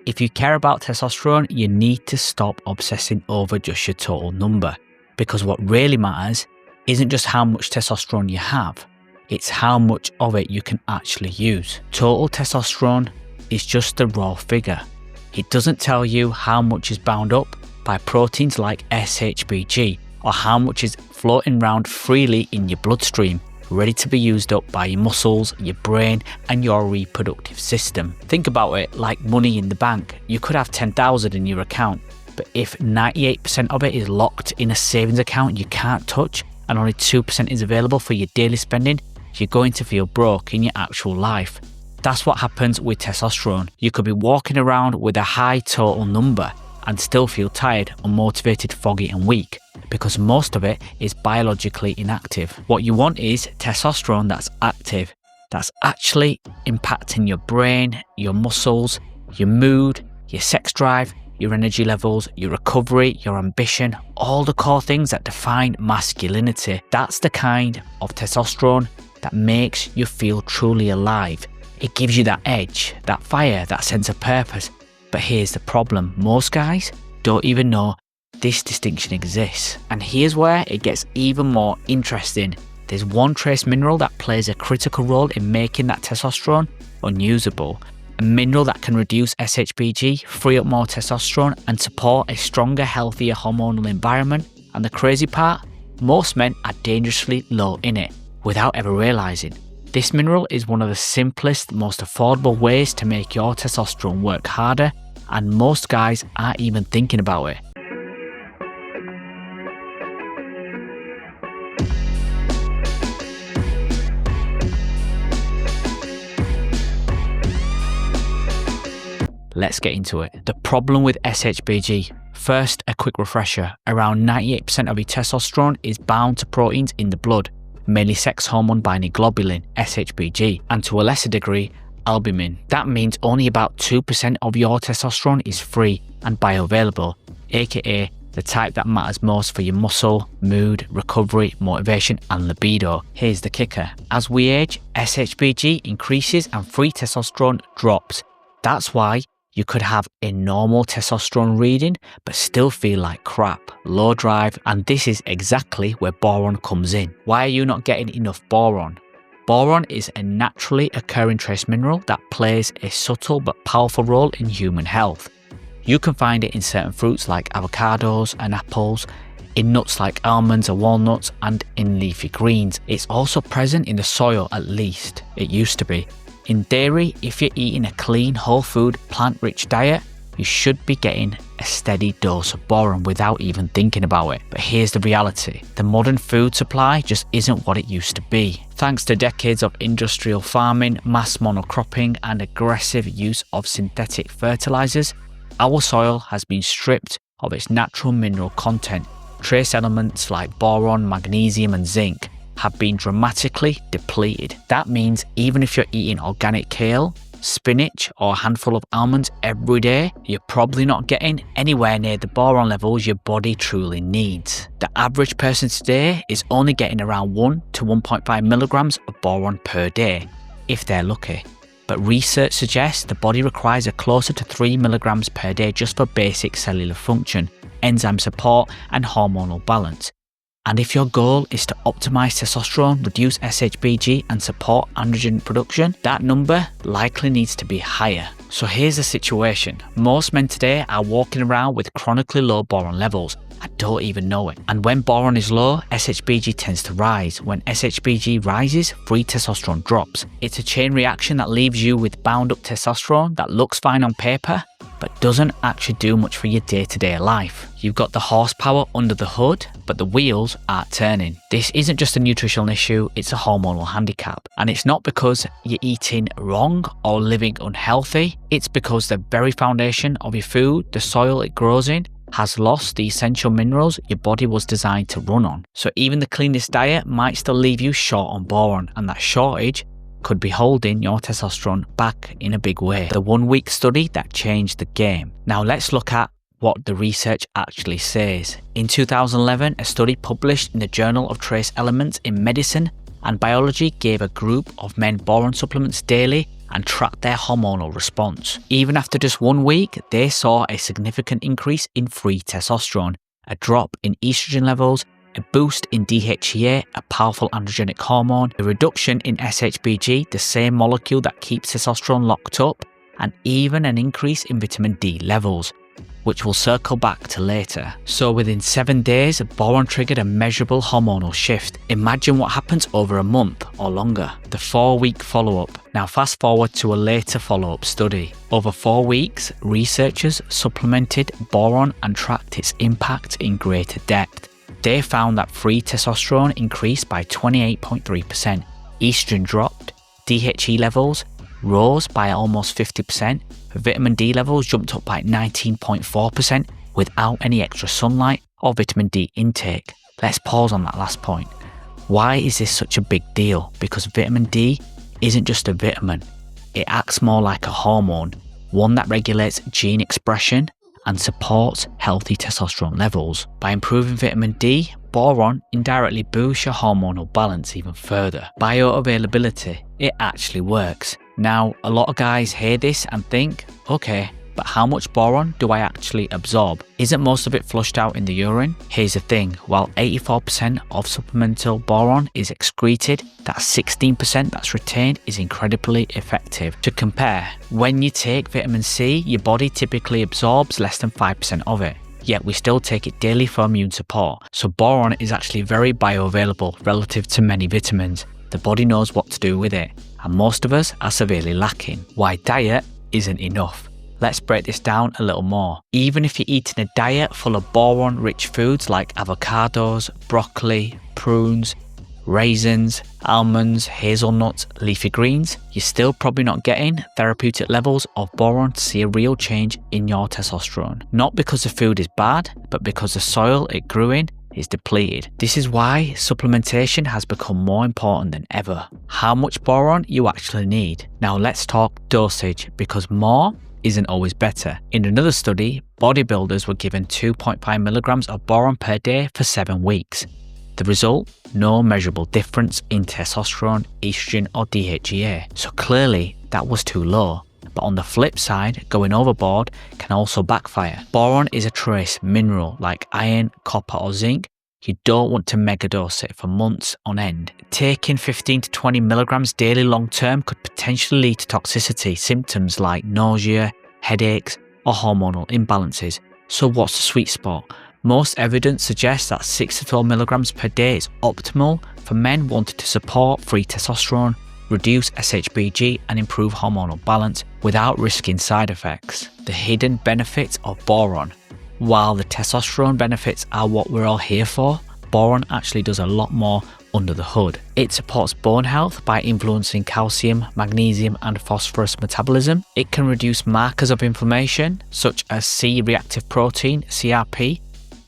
If you care about testosterone, you need to stop obsessing over just your total number, because what really matters isn't just how much testosterone you have, it's how much of it you can actually use. Total testosterone is just the raw figure. It doesn't tell you how much is bound up by proteins like SHBG, or how much is floating around freely in your bloodstream, ready to be used up by your muscles, your brain, and your reproductive system. Think about it like money in the bank. You could have 10,000 in your account, but if 98% of it is locked in a savings account you can't touch, and only 2% is available for your daily spending, you're going to feel broke in your actual life. That's what happens with testosterone. You could be walking around with a high total number and still feel tired, unmotivated, foggy and weak, because most of it is biologically inactive. What you want is testosterone that's active, that's actually impacting your brain, your muscles, your mood, your sex drive, your energy levels, your recovery, your ambition, all the core things that define masculinity. That's the kind of testosterone that makes you feel truly alive. It gives you that edge, that fire, that sense of purpose. But here's the problem, most guys don't even know this distinction exists. And here's where it gets even more interesting. There's one trace mineral that plays a critical role in making that testosterone unusable. A mineral that can reduce SHBG, free up more testosterone and support a stronger, healthier hormonal environment. And the crazy part, most men are dangerously low in it without ever realizing. This mineral is one of the simplest, most affordable ways to make your testosterone work harder, and most guys aren't even thinking about it. Let's get into it. The problem with SHBG. First, a quick refresher. Around 98% of your testosterone is bound to proteins in the blood, mainly sex hormone binding globulin, SHBG, and to a lesser degree, albumin. That means only about 2% of your testosterone is free and bioavailable, aka the type that matters most for your muscle, mood, recovery, motivation, and libido. Here's the kicker. As we age, SHBG increases and free testosterone drops. That's why you could have a normal testosterone reading but still feel like crap, low drive, and this is exactly where boron comes in. Why are you not getting enough boron? Boron is a naturally occurring trace mineral that plays a subtle but powerful role in human health. You can find it in certain fruits like avocados and apples, in nuts like almonds and walnuts, and in leafy greens. It's also present in the soil, at least it used to be. In dairy, if you're eating a clean, whole food, plant-rich diet, you should be getting a steady dose of boron without even thinking about it. But here's the reality. The modern food supply just isn't what it used to be. Thanks to decades of industrial farming, mass monocropping, and aggressive use of synthetic fertilizers, our soil has been stripped of its natural mineral content. Trace elements like boron, magnesium, and zinc have been dramatically depleted. That means even if you're eating organic kale, spinach, or a handful of almonds every day, you're probably not getting anywhere near the boron levels your body truly needs. The average person today is only getting around 1 to 1.5 milligrams of boron per day, if they're lucky. But research suggests the body requires a closer to 3 milligrams per day just for basic cellular function, enzyme support, and hormonal balance. And if your goal is to optimize testosterone, reduce SHBG, and support androgen production, that number likely needs to be higher. So here's the situation. Most men today are walking around with chronically low boron levels. I don't even know it. And when boron is low, SHBG tends to rise. When SHBG rises, free testosterone drops. It's a chain reaction that leaves you with bound up testosterone that looks fine on paper, but doesn't actually do much for your day-to-day life. You've got the horsepower under the hood, but the wheels aren't turning. This isn't just a nutritional issue, it's a hormonal handicap. And it's not because you're eating wrong or living unhealthy, it's because the very foundation of your food, the soil it grows in, has lost the essential minerals your body was designed to run on. So even the cleanest diet might still leave you short on boron, and that shortage could be holding your testosterone back in a big way. The 1 week study that changed the game. Now let's look at what the research actually says. In 2011, a study published in the Journal of Trace Elements in Medicine and Biology gave a group of men boron supplements daily and tracked their hormonal response. Even after just 1 week, they saw a significant increase in free testosterone, a drop in estrogen levels, a boost in DHEA, a powerful androgenic hormone, a reduction in SHBG, the same molecule that keeps testosterone locked up, and even an increase in vitamin D levels, which we'll circle back to later. So within 7 days, boron triggered a measurable hormonal shift. Imagine what happens over a month or longer. The 4-week follow-up. Now fast forward to a later follow-up study. Over 4 weeks, researchers supplemented boron and tracked its impact in greater depth. They found that free testosterone increased by 28.3%, estrogen dropped, DHE levels rose by almost 50%, vitamin D levels jumped up by 19.4% without any extra sunlight or vitamin D intake. Let's pause on that last point. Why is this such a big deal? Because vitamin D isn't just a vitamin. It acts more like a hormone, one that regulates gene expression and supports healthy testosterone levels. By improving vitamin D, boron indirectly boosts your hormonal balance even further. Bioavailability, it actually works. Now, a lot of guys hear this and think, okay, but how much boron do I actually absorb? Isn't most of it flushed out in the urine? Here's the thing, while 84% of supplemental boron is excreted, that 16% that's retained is incredibly effective. To compare, when you take vitamin C, your body typically absorbs less than 5% of it. Yet we still take it daily for immune support. So boron is actually very bioavailable relative to many vitamins. The body knows what to do with it, and most of us are severely lacking. Why diet isn't enough. Let's break this down a little more. Even if you're eating a diet full of boron-rich foods like avocados, broccoli, prunes, raisins, almonds, hazelnuts, leafy greens, you're still probably not getting therapeutic levels of boron to see a real change in your testosterone. Not because the food is bad, but because the soil it grew in is depleted. This is why supplementation has become more important than ever. How much boron you actually need. Now let's talk dosage, because more isn't always better. In another study, bodybuilders were given 2.5 milligrams of boron per day for 7 weeks. The result? No measurable difference in testosterone, estrogen or DHEA. So clearly that was too low. But on the flip side, going overboard can also backfire. Boron is a trace mineral like iron, copper or zinc. You don't want to megadose it for months on end. Taking 15 to 20 milligrams daily long term could potentially lead to toxicity, symptoms like nausea, headaches or hormonal imbalances. So what's the sweet spot? Most evidence suggests that 6 to 12 milligrams per day is optimal for men wanting to support free testosterone, reduce SHBG and improve hormonal balance without risking side effects. The hidden benefits of boron. While the testosterone benefits are what we're all here for, boron actually does a lot more under the hood. It supports bone health by influencing calcium, magnesium and phosphorus metabolism. It can reduce markers of inflammation such as C-reactive protein, CRP.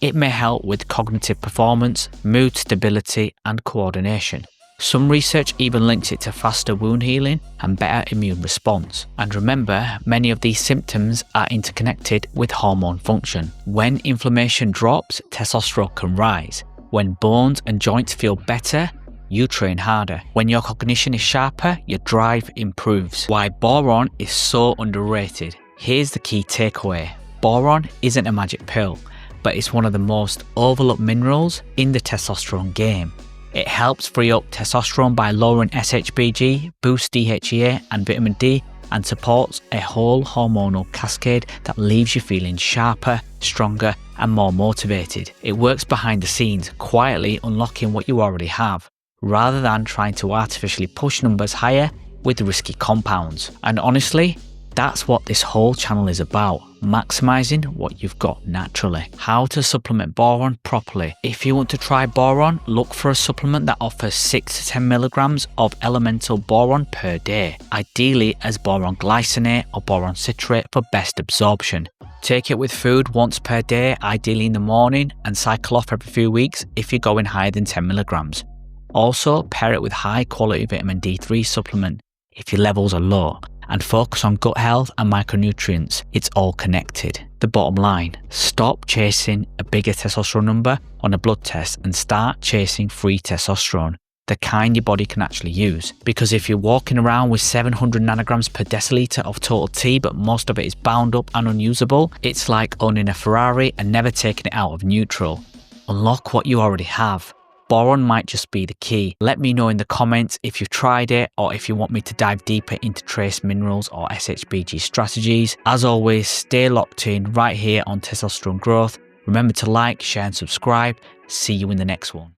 It may help with cognitive performance, mood stability and coordination. Some research even links it to faster wound healing and better immune response. And remember, many of these symptoms are interconnected with hormone function. When inflammation drops, testosterone can rise. When bones and joints feel better, you train harder. When your cognition is sharper, your drive improves. Why boron is so underrated. Here's the key takeaway. Boron isn't a magic pill, but it's one of the most overlooked minerals in the testosterone game. It helps free up testosterone by lowering SHBG, boosts DHEA and vitamin D, and supports a whole hormonal cascade that leaves you feeling sharper, stronger, and more motivated. It works behind the scenes, quietly unlocking what you already have, rather than trying to artificially push numbers higher with risky compounds. And honestly, that's what this whole channel is about, maximizing what you've got naturally. How to supplement boron properly. If you want to try boron, look for a supplement that offers 6 to 10 milligrams of elemental boron per day, ideally as boron glycinate or boron citrate for best absorption. Take it with food once per day, ideally in the morning, and cycle off every few weeks if you're going higher than 10 milligrams. Also, pair it with high quality vitamin D3 supplement if your levels are low, and focus on gut health and micronutrients. It's all connected. The bottom line, stop chasing a bigger testosterone number on a blood test and start chasing free testosterone. the kind your body can actually use. Because if you're walking around with 700 nanograms per deciliter of total T, but most of it is bound up and unusable, it's like owning a Ferrari and never taking it out of neutral. Unlock what you already have. Boron might just be the key. Let me know in the comments if you've tried it or if you want me to dive deeper into trace minerals or SHBG strategies. As always, stay locked in right here on Testosterone Growth. Remember to like, share and subscribe. See you in the next one.